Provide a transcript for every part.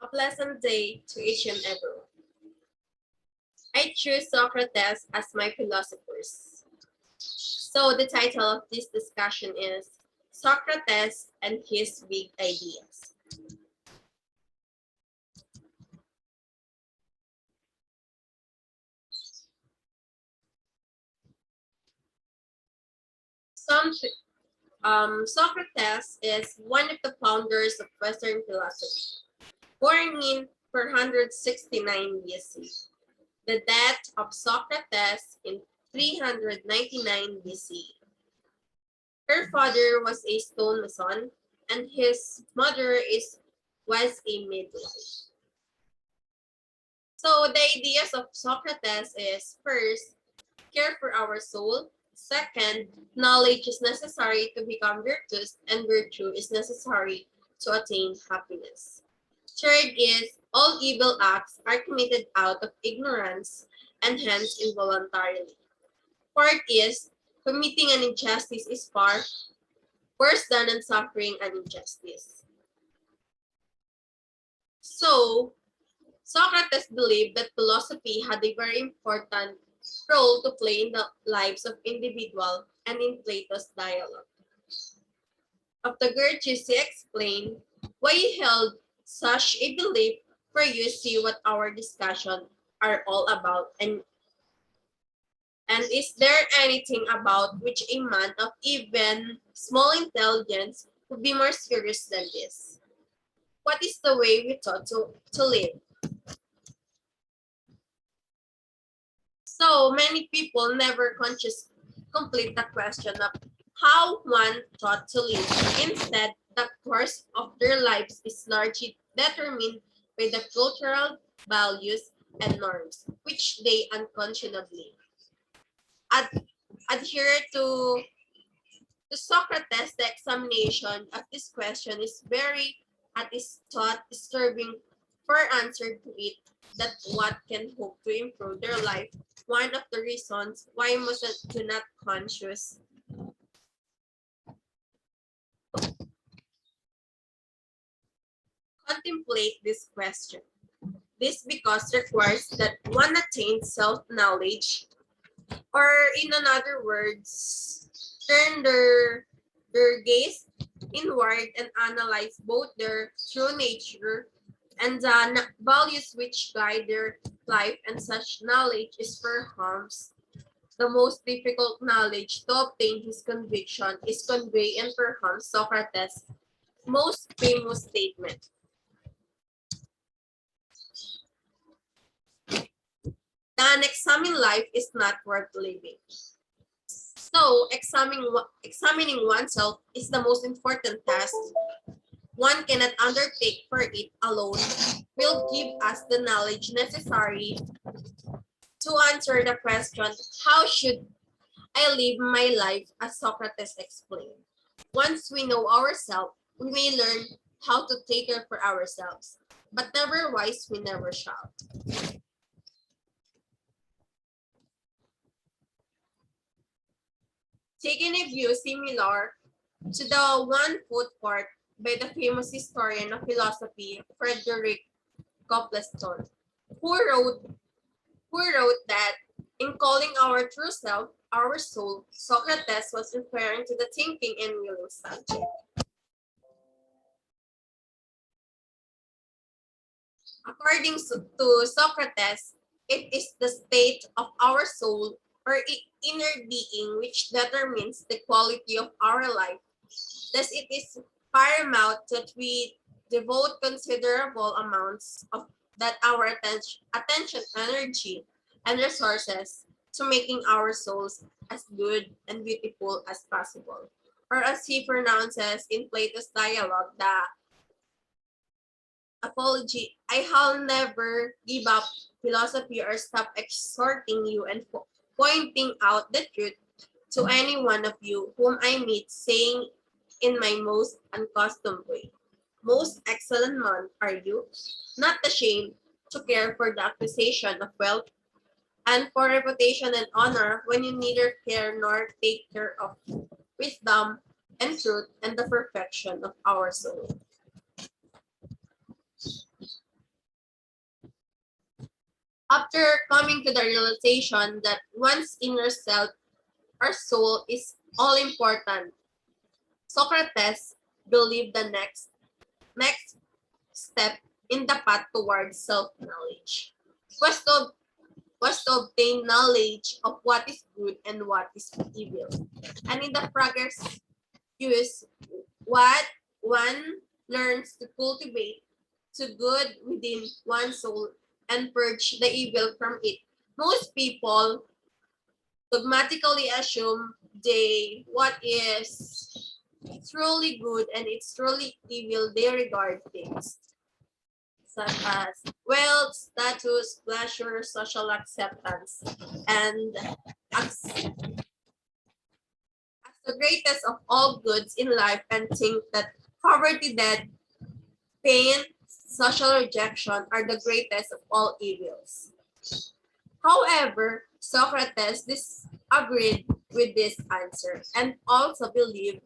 A pleasant day to each and everyone. I choose Socrates as my philosophers. So the title of this discussion is Socrates and his big ideas. Some Socrates is one of the founders of Western philosophy. Born in 469 BC, the death of Socrates in 399 BC. Her father was a stonemason, and his mother was a midwife. So the ideas of Socrates is first, care for our soul. Second, knowledge is necessary to become virtuous, and virtue is necessary to attain happiness. Third is, all evil acts are committed out of ignorance and hence involuntarily. Fourth is, committing an injustice is far worse than suffering an injustice. So, Socrates believed that philosophy had a very important role to play in the lives of individuals and in Plato's dialogue. Of the Gertrude, he explained why he held such a belief. For you see what our discussion are all about, and is there anything about which a man of even small intelligence would be more serious than this? What is the way we taught to live? So many people never consciously complete the question of how one taught to live. Instead, the course of their lives is largely determined by the cultural values and norms, which they unconscionably ad- adhere to Socrates. The examination of this question is very, at its thought, disturbing for answer to it that what can hope to improve their life. One of the reasons why Muslims do not conscious contemplate this question. This because requires that one attain self-knowledge, or in another words, turn their gaze inward and analyze both their true nature and the values which guide their life, and such knowledge is perhaps the most difficult knowledge to obtain. His conviction is conveyed in perhaps Socrates' most famous statement. The unexamined life is not worth living. So, examining oneself is the most important task. One cannot undertake, for it alone will give us the knowledge necessary to answer the question, how should I live my life, as Socrates explained. Once we know ourselves, we may learn how to take care for ourselves, but nevertheless we never shall. Taking a view similar to the one put forth by the famous historian of philosophy, Frederick Copleston, who wrote, that in calling our true self our soul, Socrates was referring to the thinking and willing subject. According to Socrates, it is the state of our soul or inner being which determines the quality of our life. Thus, it is paramount that we devote considerable amounts of that our attention, energy, and resources to making our souls as good and beautiful as possible. Or as he pronounces in Plato's dialogue, the apology, I will never give up philosophy or stop exhorting you and pointing out the truth to any one of you whom I meet, saying in my most unaccustomed way, most excellent man are you, not ashamed to care for the acquisition of wealth and for reputation and honor, when you neither care nor take care of wisdom and truth and the perfection of our soul. After coming to the realization that one's inner self or soul is all important, Socrates believed the next step in the path towards self-knowledge was to obtain knowledge of what is good and what is evil. And in the progress use what one learns to cultivate to good within one's soul and purge the evil from it. Most people dogmatically assume what is truly good and it's truly evil, they regard things such as wealth, status, pleasure, social acceptance, and as the greatest of all goods in life, and think that poverty, death, pain, social rejection are the greatest of all evils. However, Socrates disagreed with this answer and also believed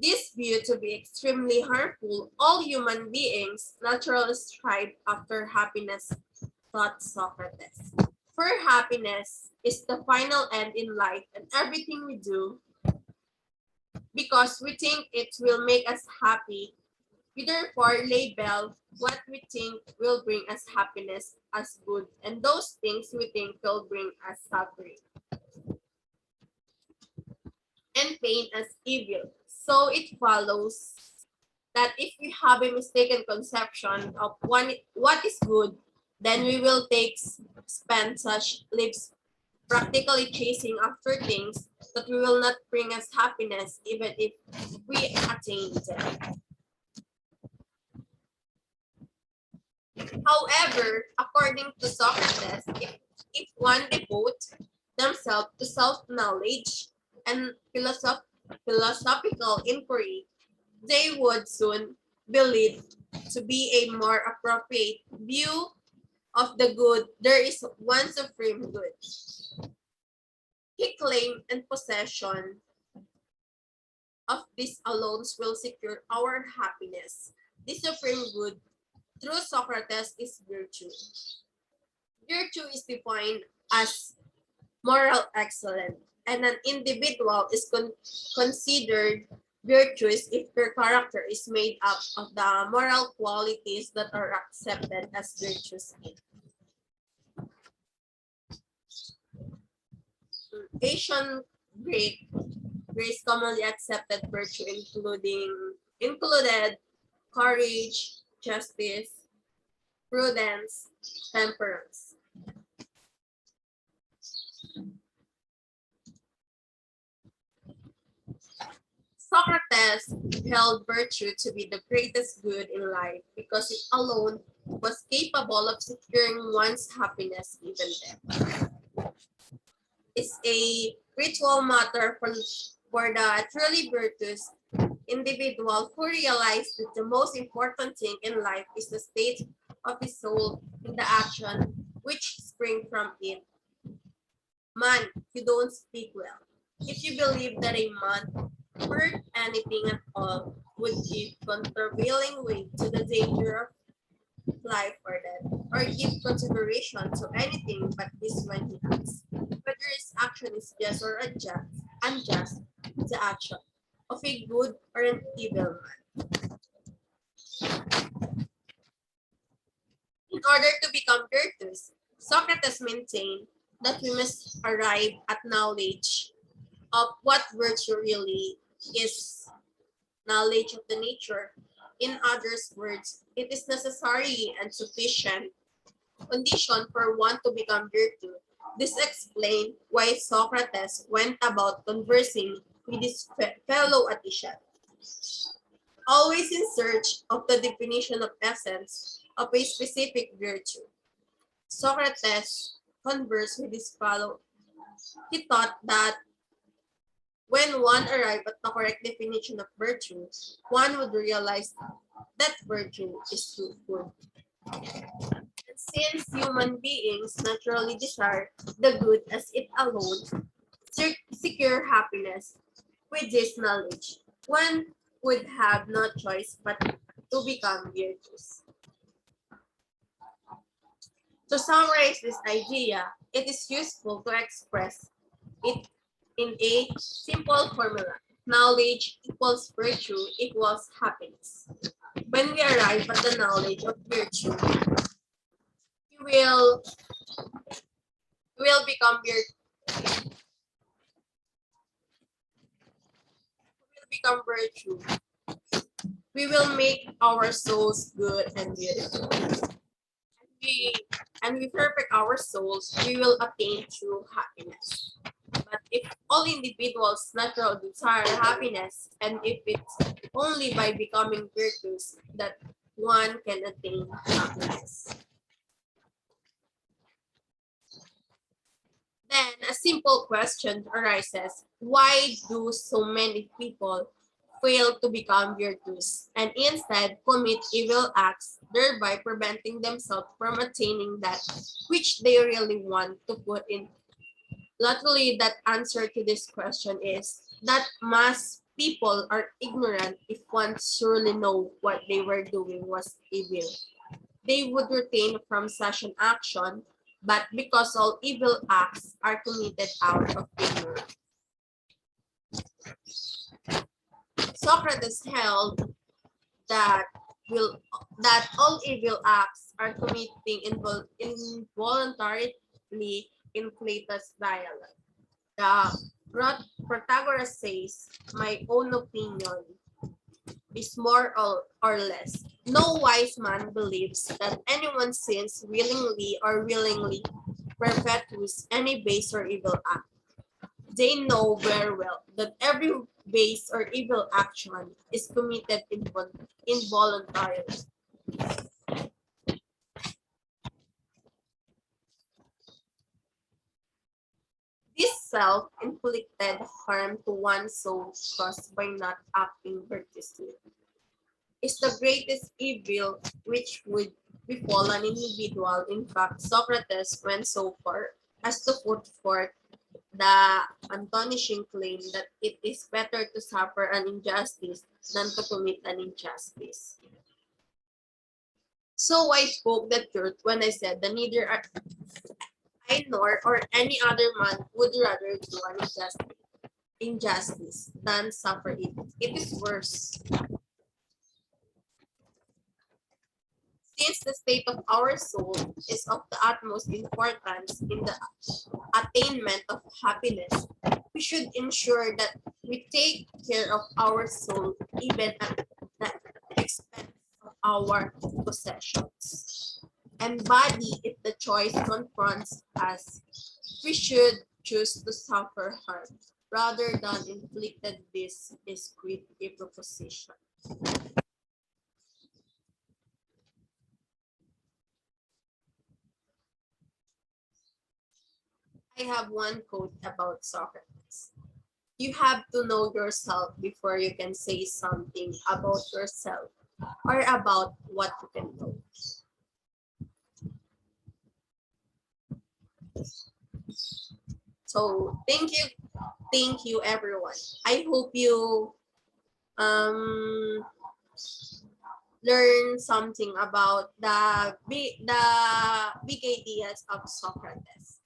this view to be extremely harmful. All human beings naturally strive after happiness, thought Socrates. For happiness is the final end in life, and everything we do because we think it will make us happy. We therefore label what we think will bring us happiness as good, and those things we think will bring us suffering and pain as evil. So it follows that if we have a mistaken conception of what is good, then we will spend such lives practically chasing after things that will not bring us happiness even if we attain them. However, according to Socrates, if one devote themselves to self-knowledge and philosophical inquiry, they would soon believe to be a more appropriate view of the good. There is one supreme good. He claimed and possession of this alone will secure our happiness. This supreme good through Socrates is virtue. Virtue is defined as moral excellence, and an individual is considered virtuous if their character is made up of the moral qualities that are accepted as virtues. Ancient Greece commonly accepted virtue included courage, justice, prudence, temperance. Socrates held virtue to be the greatest good in life because it alone was capable of securing one's happiness even death. It's a ritual matter for the truly virtuous individual who realized that the most important thing in life is the state of his soul in the action which spring from it. Man, you don't speak well. If you believe that a man hurt anything at all would give countervailing weight to the danger of life or death, or give consideration to anything but this when he acts. Whether his action is just or unjust, the action of a good or an evil man. In order to become virtuous, Socrates maintained that we must arrive at knowledge of what virtue really is, knowledge of the nature. In others' words, it is necessary and sufficient condition for one to become virtue. This explains why Socrates went about conversing with his fellow Athenians, always in search of the definition of essence of a specific virtue. Socrates conversed with his fellow. He thought that when one arrived at the correct definition of virtue, one would realize that virtue is true good. And since human beings naturally desire the good as it alone secure happiness, with this knowledge, one would have no choice but to become virtuous. To summarize this idea, it is useful to express it in a simple formula. Knowledge equals virtue equals happiness. When we arrive at the knowledge of virtue, we will become virtue. We will make our souls good and beautiful. We, and we perfect our souls, we will attain true happiness. But if all individuals naturally desire happiness, and if it's only by becoming virtuous that one can attain happiness. Then a simple question arises: why do so many people fail to become virtuous and instead commit evil acts, thereby preventing themselves from attaining that which they really want to put in? Luckily, that answer to this question is that mass people are ignorant. If one surely know what they were doing was evil, they would refrain from such an action, but because all evil acts are committed out of ignorance. Socrates held that will that all evil acts are committing involuntarily in Plato's dialogue. The Protagoras says, "My own opinion is more or less. No wise man believes that anyone sins willingly or willingly perpetuates any base or evil act. They know very well that every base or evil action is committed involuntarily." This self-inflicted harm to one's soul caused by not acting virtuously is the greatest evil which would befall an individual. In fact, Socrates went so far as to put forth the astonishing claim that it is better to suffer an injustice than to commit an injustice. So I spoke the truth when I said that neither I nor or any other man would rather do an injustice than suffer it. It is worse. Since the state of our soul is of the utmost importance in the attainment of happiness, we should ensure that we take care of our soul even at the expense of our possessions. And body, if the choice confronts us, we should choose to suffer harm rather than inflicted this is great a proposition. I have one quote about Socrates. You have to know yourself before you can say something about yourself or about what you can know. So thank you everyone. I hope you um learn something about the big ideas of Socrates.